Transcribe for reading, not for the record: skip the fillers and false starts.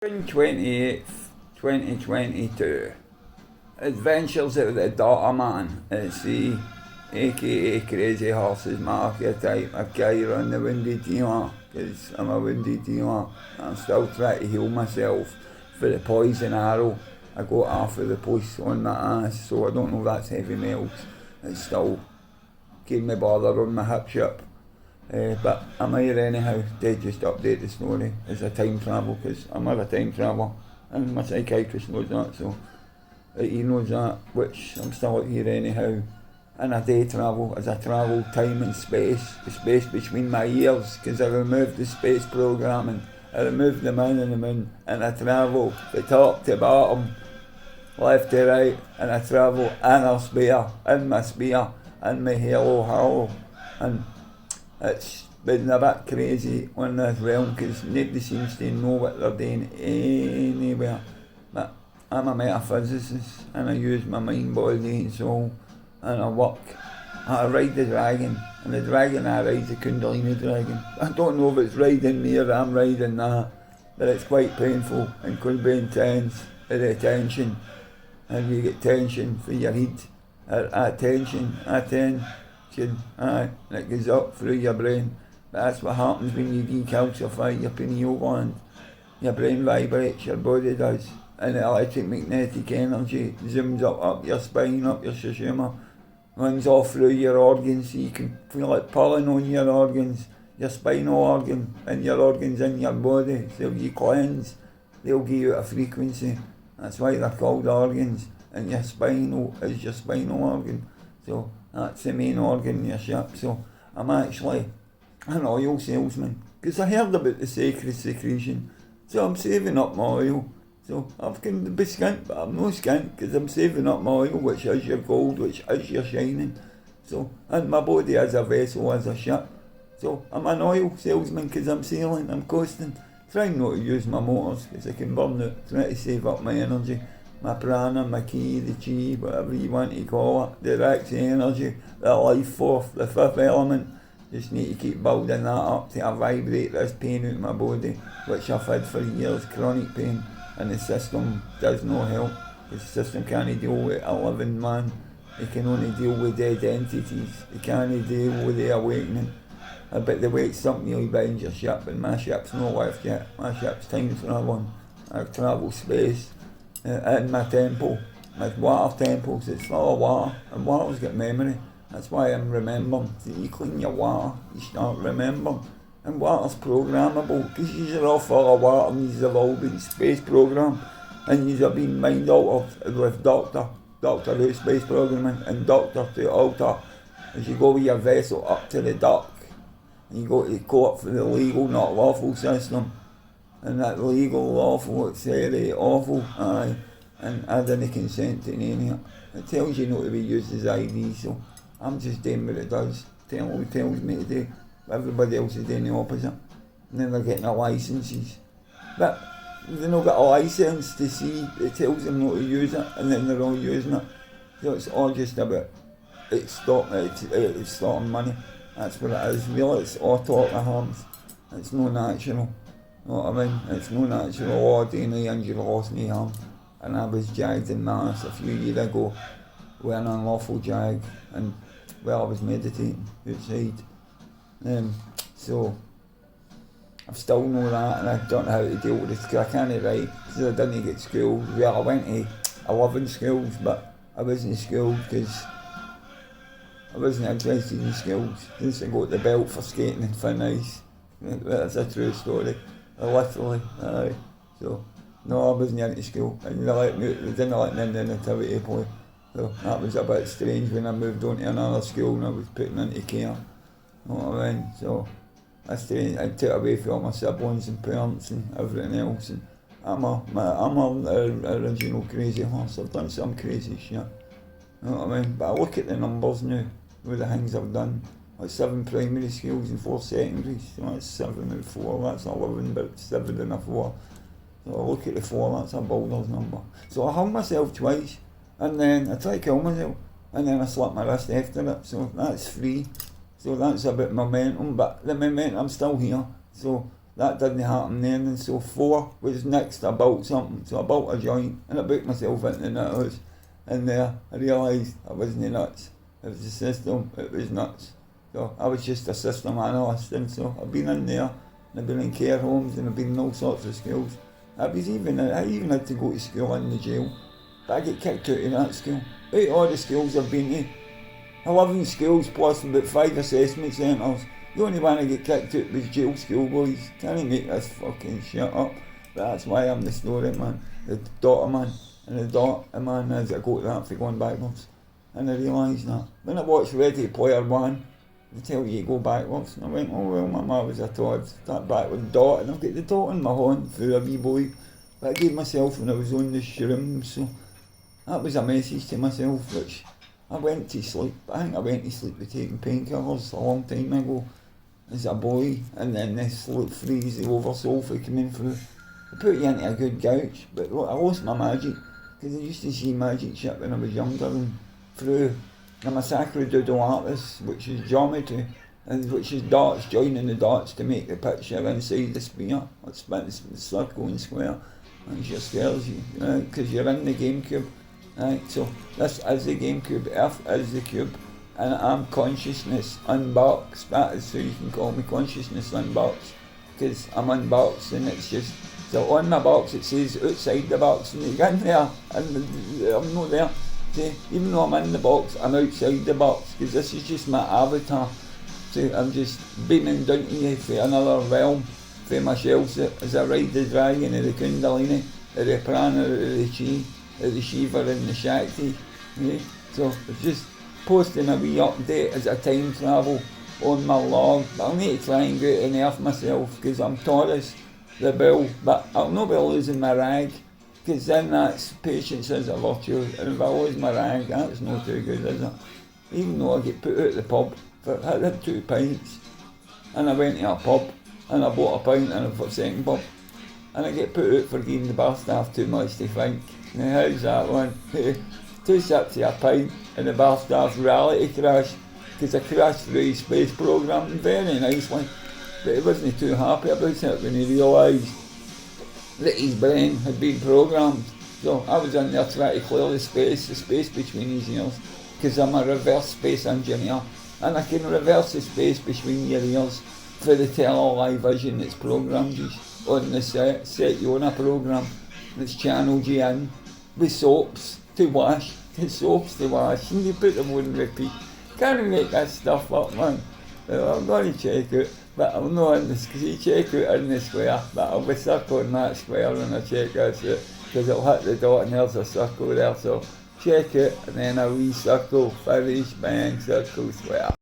June 28th, 2022. Adventures of the Daughter Man at Sea, aka Crazy Horses Market type of guy on the windy dealer, because I'm a windy dealer. I'm still trying to heal myself for the poison arrow I got after the police on my ass, so I don't know if that's heavy metals. It's still gave me bother on my hip ship. But I'm here anyhow to just update the story as a time travel, because I'm not a time traveller and my psychiatrist knows that, so he knows that, which I'm still here anyhow. And I day travel as I travel time and space, the space between my ears, because I removed the space programming, I removed the man in the moon, and I travel from top to bottom, left to right, and I travel inner sphere, in my sphere, in my halo, and it's been a bit crazy on this realm because nobody seems to know what they're doing anywhere. But I'm a metaphysicist and I use my mind, body and soul, and I work. I ride the dragon, and the dragon I ride is the Kundalini dragon. I don't know if it's riding me or I'm riding that, but it's quite painful and could be intense with the tension. And you get tension for your head, attention, and it goes up through your brain. But that's what happens when you decalcify your pineal gland. Your brain vibrates, your body does, and the electromagnetic energy zooms up your spine, up your sushima, runs off through your organs, so you can feel it pulling on your organs, your spinal organ, and your organs in your body. So if you cleanse, they'll give you a frequency. That's why they're called organs, and your spinal is your spinal organ. So that's the main organ in your ship. So I'm actually an oil salesman, because I heard about the sacred secretion, so I'm saving up my oil. So I've going to be skint, but I'm no skint, because I'm saving up my oil, which is your gold, which is your shining. So, and my body as a vessel, as a ship. So I'm an oil salesman because I'm sailing, I'm coasting, trying not to use my motors because I can burn it, trying to save up my energy, my prana, my ki, the chi, whatever you want to call it, the Rex energy, the life force, the fifth element. Just need to keep building that up to vibrate this pain out of my body, which I've had for years, chronic pain, and the system does no help. The system can't deal with a living man, it can only deal with dead entities, it can't deal with the awakening. But the way it's something nearly behind your ship, and my ship's not left yet, my ship's time travelling. I've travelled space in my temple, my water temples, it's full of water, and water's got memory. That's why I'm remembering. So you clean your water, you start remembering. And water's programmable, because you're all full of water and you've all been space programmed. And you've been mind altered with Doctor Who space programming, and Doctor to alter as you go with your vessel up to the dock. And you go to the court for the legal, not lawful system. And that legal, lawful, it's very awful, aye. And I didn't consent to any of it. It tells you not to be used as ID, so I'm just doing what it does. Tells me to do. Everybody else is doing the opposite. And then they're getting their licences. But they've not got a licence to see, it tells them not to use it, and then they're all using it. So it's all just about it's starting money. That's what it is. Really, it's all talk of harms. It's no natural. You know what I mean? It's no natural. Oh, doing no injury, lost no harm. And I was jagged in my ass a few years ago with an unlawful jag, and well, I was meditating outside. So I still know that, and I don't know how to deal with it because I can't write, because I didn't get schooled. Well, I went to 11 schools, but I wasn't schooled because I wasn't interested in schools. Since I got the belt for skating and thin ice. That's a true story. Literally, aye. So, no, I wasn't into school. And they didn't let me in the nativity play. So that was a bit strange when I moved on to another school and I was putting into care. You know what I mean? So that's strange. I took away from all my siblings and parents and everything else. And I'm a original crazy horse. I've done some crazy shit. You know what I mean? But I look at the numbers now with the things I've done. Like 7 primary schools and 4 secondaries. So that's 7 and 4, that's 11, but 7 and a 4. So I look at the 4, that's a boulder's number. So I hung myself twice, and then I tried to kill myself, and then I slapped my wrist after it. So that's 3. So that's a bit momentum, but the momentum's still here. So that didn't happen then, and so 4 was next. I bought something, so I bought a joint, and I booked myself into the house, and there I realised I wasn't nuts. It was the system, it was nuts. So I was just a system analyst, and so I've been in there, and I've been in care homes, and I've been in all sorts of schools. I even had to go to school in the jail, but I get kicked out of that school. Out of all the schools I've been to, 11 schools plus about 5 assessment centres. The only one I get kicked out was jail school, boys. Can't you make this fucking shit up? But that's why I'm the story man, the daughter man. And the daughter man is I go to that for going backwards. And I realised that. When I watched Ready Player One, they tell you to go backwards. And I went, oh well, my mum was a Todd. That backward dot, and I've got the dot in my hand for a wee boy. But I gave myself when I was on the shroom, so that was a message to myself, which I went to sleep. I think I went to sleep with taking painkillers a long time ago as a boy, and then this freeze, the oversulfur coming through. They put you into a good couch, but look, I lost my magic, because I used to see magic shit when I was younger, and through the Massacre Doodle Artist, which is geometry, and which is dots, joining the dots to make the picture inside the sphere, it's the circle and square, and it just scares you, because you're in the GameCube. Right, so this is the GameCube, Earth is the cube, and I'm consciousness unboxed. That is so you can call me consciousness unboxed, because I'm unboxed, and it's just, so on my box it says outside the box, and you get in there, and I'm not there. See, even though I'm in the box, I'm outside the box, because this is just my avatar. So I'm just beaming down to you for another realm, for myself as I ride the dragon of the Kundalini, of the Prana, of the Chi, of the Shiva and the Shakti. Yeah? So it's just posting a wee update as I time travel on my log. But I'll need to try and go to Earth myself, because I'm Taurus, the bull, but I'll not be losing my rag, because then that's patience is a virtue, and if I lose my rag, that's not too good, is it? Even though I get put out of the pub, I had 2 pints, and I went to a pub, and I bought a pint and for a second pub, and I get put out for giving the bar staff too much to think. Now how's that one? 2 sips of a pint, and the bar staff reality crash, because I crashed through his space programme, very nicely, but he wasn't too happy about it when he realised that his brain had been programmed. So I was in there trying to clear the space between his ears, because I'm a reverse space engineer, and I can reverse the space between your ears for the television that's programmed you on the set you on a programme that's channeled you in with soaps to wash, and you put them on repeat. Can't make that stuff up, man. I'm going to check it, but I'm not in the check out in the square, but I'll be stuck on that square when I check out it, because it'll hit the dot and there's a circle there, so check it, and then a wee circle, finish, bang, circle, square.